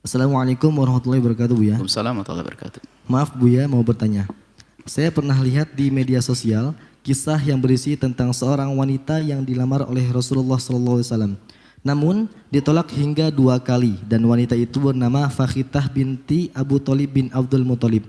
Assalamualaikum warahmatullahi wabarakatuh, Buya. Waalaikumsalam warahmatullahi wabarakatuh. Maaf Buya, mau bertanya. Saya pernah lihat di media sosial kisah yang berisi tentang seorang wanita yang dilamar oleh Rasulullah SAW. Namun ditolak hingga 2 kali dan wanita itu bernama Fakhitah binti Abu Thalib bin Abdul Muthalib.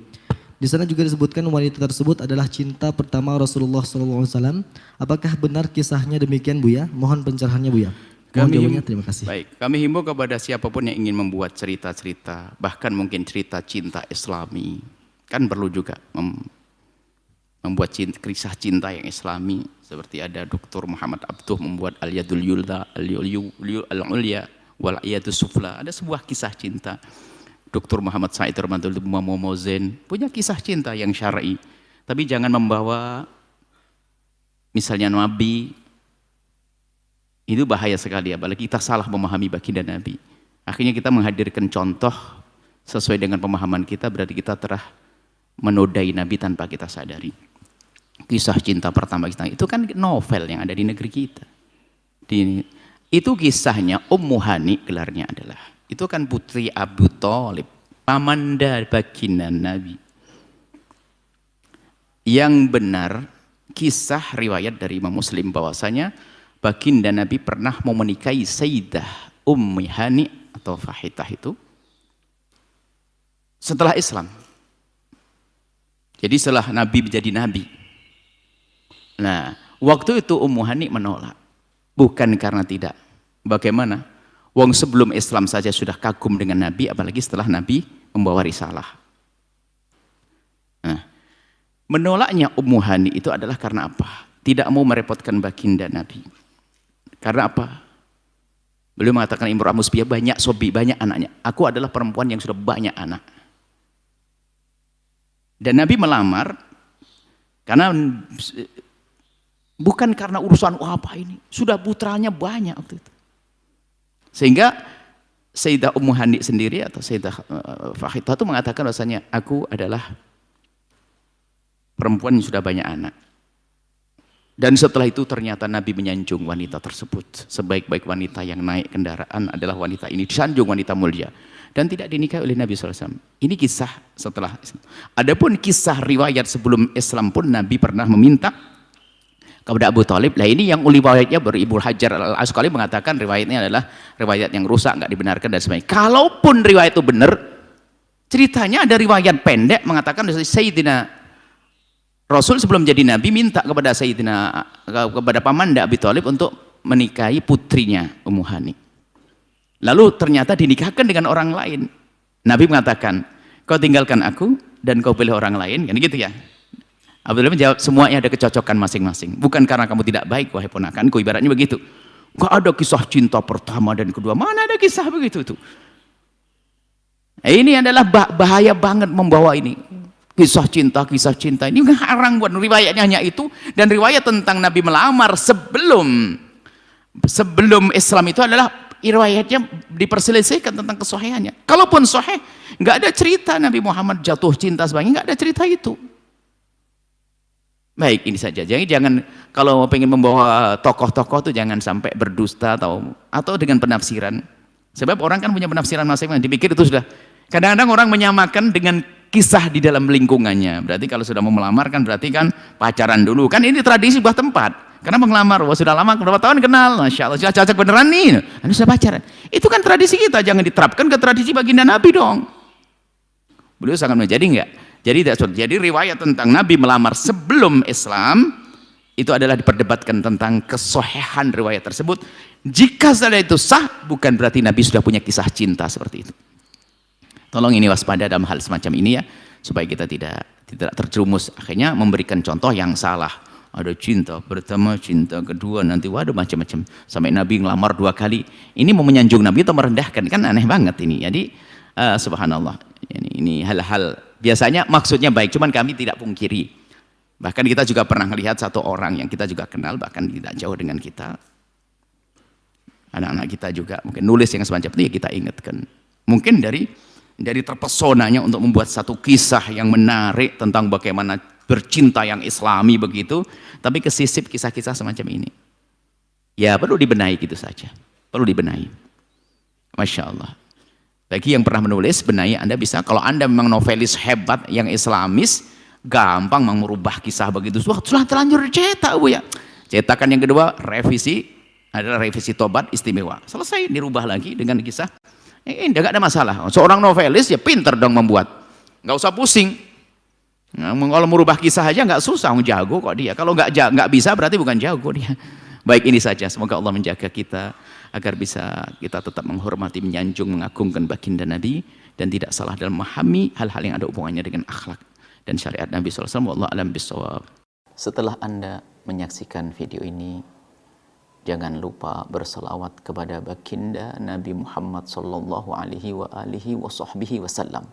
Di sana juga disebutkan wanita tersebut adalah cinta pertama Rasulullah SAW. Apakah benar kisahnya demikian, Buya? Mohon pencerahannya, Buya. Mohon jawabannya, terima kasih. Baik, kami himbau kepada siapapun yang ingin membuat cerita-cerita, bahkan mungkin cerita cinta Islami, kan perlu juga membuat kisah cinta yang Islami. Seperti ada Dr. Muhammad Abduh membuat Al-Yadul Yulda, Al-Ulya, Wal-Iyadus Sufla. Ada sebuah kisah cinta. Dr. Muhammad Said Rahmatul Muamozen punya kisah cinta yang syar'i. Tapi jangan membawa misalnya Nabi. Itu bahaya sekali, apalagi kita salah memahami baginda Nabi. Akhirnya kita menghadirkan contoh sesuai dengan pemahaman kita, berarti kita telah menodai Nabi tanpa kita sadari. Kisah cinta pertama kita itu kan novel yang ada di negeri kita. Itu kisahnya Ummu Hani, gelarnya adalah. Itu kan putri Abu Thalib, pamanda baginda Nabi. Yang benar, kisah riwayat dari Imam Muslim bahwasanya baginda Nabi pernah mau menikahi Sayyidah Ummi Hani atau Fakhitah itu setelah Islam. Jadi setelah Nabi menjadi Nabi. Nah, waktu itu Ummu Hani menolak. Bukan karena tidak. Bagaimana? Wong sebelum Islam saja sudah kagum dengan Nabi, apalagi setelah Nabi membawa risalah. Nah, menolaknya Ummu Hani itu adalah karena apa? Tidak mau merepotkan baginda Nabi. Karena apa? Beliau mengatakan Imra'ah Musbiyah, banyak sobi, banyak anaknya. Aku adalah perempuan yang sudah banyak anak. Dan Nabi melamar karena bukan karena urusan apa ini, sudah putranya banyak waktu itu. Sehingga Sayyidah Ummu Hani sendiri atau Sayyidah Fakhitah itu mengatakan rasanya aku adalah perempuan yang sudah banyak anak. Dan setelah itu ternyata Nabi menyanjung wanita tersebut. Sebaik-baik wanita yang naik kendaraan adalah wanita ini. Disanjung wanita mulia. Dan tidak dinikahi oleh Nabi SAW. Ini kisah setelah Islam. Adapun kisah riwayat sebelum Islam pun Nabi pernah meminta kepada Abu Thalib. Nah ini yang riwayatnya Ibnu Hajar Al-Asqalani mengatakan riwayatnya adalah riwayat yang rusak, nggak dibenarkan dan sebagainya. Kalaupun riwayat itu benar, ceritanya ada riwayat pendek mengatakan Sayyidina Rasul sebelum jadi Nabi minta kepada kepada pamanda Abi Thalib untuk menikahi putrinya Ummu Hani. Lalu ternyata dinikahkan dengan orang lain. Nabi mengatakan, kau tinggalkan aku dan kau pilih orang lain, kan gitu ya. Abu Thalib menjawab, semuanya ada kecocokan masing-masing. Bukan karena kamu tidak baik, wahai ponakanku, ibaratnya begitu. Gak ada kisah cinta pertama dan kedua, mana ada kisah begitu tuh. Ini adalah bahaya banget membawa ini. Kisah cinta ini ngarang buat riwayatnya hanya itu, dan riwayat tentang Nabi melamar sebelum Islam itu adalah riwayatnya diperselisihkan tentang kesohihannya. Kalaupun sahih, nggak ada cerita Nabi Muhammad jatuh cinta sebagainya, nggak ada cerita itu. Baik, ini saja. Jadi jangan kalau pengen membawa tokoh-tokoh itu jangan sampai berdusta atau dengan penafsiran. Sebab orang kan punya penafsiran masing-masing, dipikir itu sudah. Kadang-kadang orang menyamakan dengan kisah di dalam lingkungannya. Berarti kalau sudah mau melamar kan berarti kan pacaran dulu. Kan ini tradisi buah tempat. Karena mengelamar, wah sudah lama, berapa tahun kenal, Masya Allah, sudah cocok beneran nih. Ini sudah pacaran. Itu kan tradisi kita, jangan diterapkan ke tradisi baginda Nabi dong. Beliau sangat menjadi enggak? Jadi riwayat tentang Nabi melamar sebelum Islam itu adalah diperdebatkan tentang kesohihan riwayat tersebut. Jika saja itu sah, bukan berarti Nabi sudah punya kisah cinta seperti itu. Tolong ini waspada dalam hal semacam ini ya, supaya kita tidak terjerumus akhirnya memberikan contoh yang salah. Ada cinta pertama, cinta kedua, nanti waduh macam-macam. Sampai Nabi ngelamar 2 kali. Ini mau menyanjung Nabi atau merendahkan? Kan aneh banget ini. Jadi subhanallah. Ini hal-hal biasanya maksudnya baik, cuman kami tidak pungkiri. Bahkan kita juga pernah melihat satu orang yang kita juga kenal, bahkan tidak jauh dengan kita. Anak-anak kita juga mungkin nulis yang semacam itu ya kita ingatkan. Mungkin dari terpesonanya untuk membuat satu kisah yang menarik tentang bagaimana bercinta yang Islami begitu, tapi kesisip kisah-kisah semacam ini. Ya perlu dibenahi gitu saja, perlu dibenahi. Masya Allah. Bagi yang pernah menulis, sebenarnya Anda bisa, kalau Anda memang novelis hebat yang Islamis, gampang merubah kisah begitu. Sudah terlanjur cetak, Bu ya. Cetakan yang kedua, revisi, adalah revisi tobat istimewa. Selesai, dirubah lagi dengan kisah. Tidak ada masalah. Seorang novelis ya pinter dong membuat. Nggak usah pusing. Nah, kalau merubah kisah aja nggak susah, jago kok dia. Kalau nggak bisa berarti bukan jago dia. Baik, ini saja. Semoga Allah menjaga kita agar bisa kita tetap menghormati, menyanjung, mengagungkan baginda Nabi dan tidak salah dalam memahami hal-hal yang ada hubungannya dengan akhlak dan syariat Nabi SAW. Wallahu a'lam bishawab. Setelah Anda menyaksikan video ini, jangan lupa berselawat kepada baginda Nabi Muhammad sallallahu alaihi wa alihi wa sahbihi wasallam.